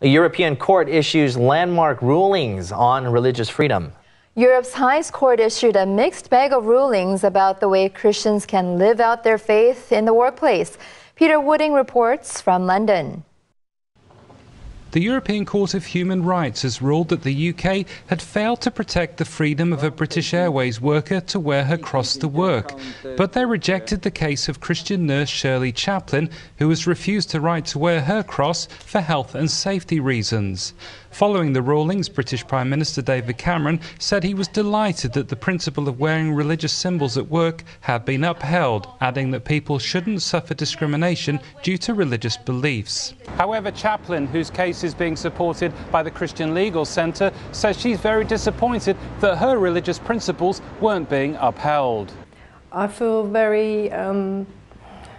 A European court issues landmark rulings on religious freedom. Europe's highest court issued a mixed bag of rulings about the way Christians can live out their faith in the workplace. Peter Wooding reports from London. The European Court of Human Rights has ruled that the UK had failed to protect the freedom of a British Airways worker to wear her cross to work. But they rejected the case of Christian nurse Shirley Chaplin, who has refused her right to wear her cross for health and safety reasons. Following the rulings, British Prime Minister David Cameron said he was delighted that the principle of wearing religious symbols at work had been upheld, adding that people shouldn't suffer discrimination due to religious beliefs. However, Chaplin, whose case is being supported by the Christian Legal Centre, says she's very disappointed that her religious principles weren't being upheld. I feel very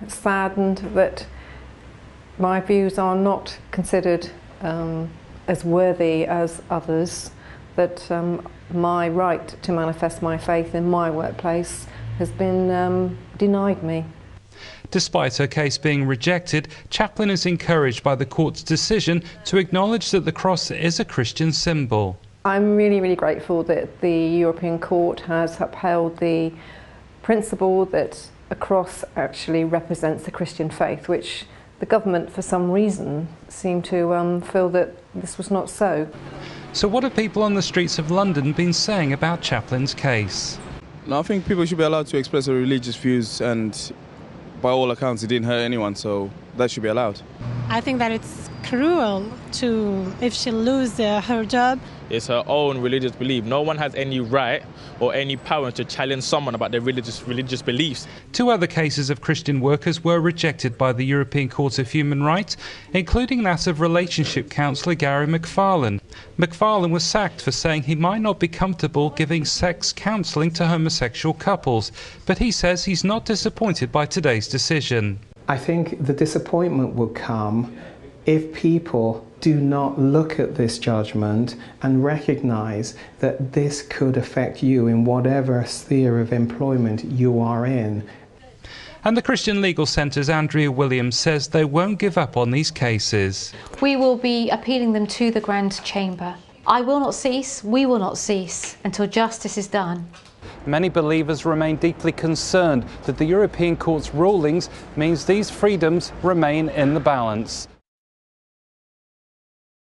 saddened that my views are not considered as worthy as others, that my right to manifest my faith in my workplace has been denied me. Despite her case being rejected, Chaplin is encouraged by the court's decision to acknowledge that the cross is a Christian symbol. I'm really grateful that the European Court has upheld the principle that a cross actually represents the Christian faith, which the government, for some reason, seemed to feel that this was not so. So what have people on the streets of London been saying about Chaplin's case? No, I think people should be allowed to express their religious views, and by all accounts it didn't hurt anyone, so that should be allowed. I think that it's cruel if she loses her job. It's her own religious belief. No one has any right or any power to challenge someone about their religious beliefs. Two other cases of Christian workers were rejected by the European Court of Human Rights, including that of relationship counsellor Gary McFarlane. McFarlane was sacked for saying he might not be comfortable giving sex counselling to homosexual couples, but he says he's not disappointed by today's decision. I think the disappointment will come if people do not look at this judgment and recognise that this could affect you in whatever sphere of employment you are in. And the Christian Legal Centre's Andrea Williams says they won't give up on these cases. We will be appealing them to the Grand Chamber. I will not cease, we will not cease until justice is done. Many believers remain deeply concerned that the European Court's rulings means these freedoms remain in the balance.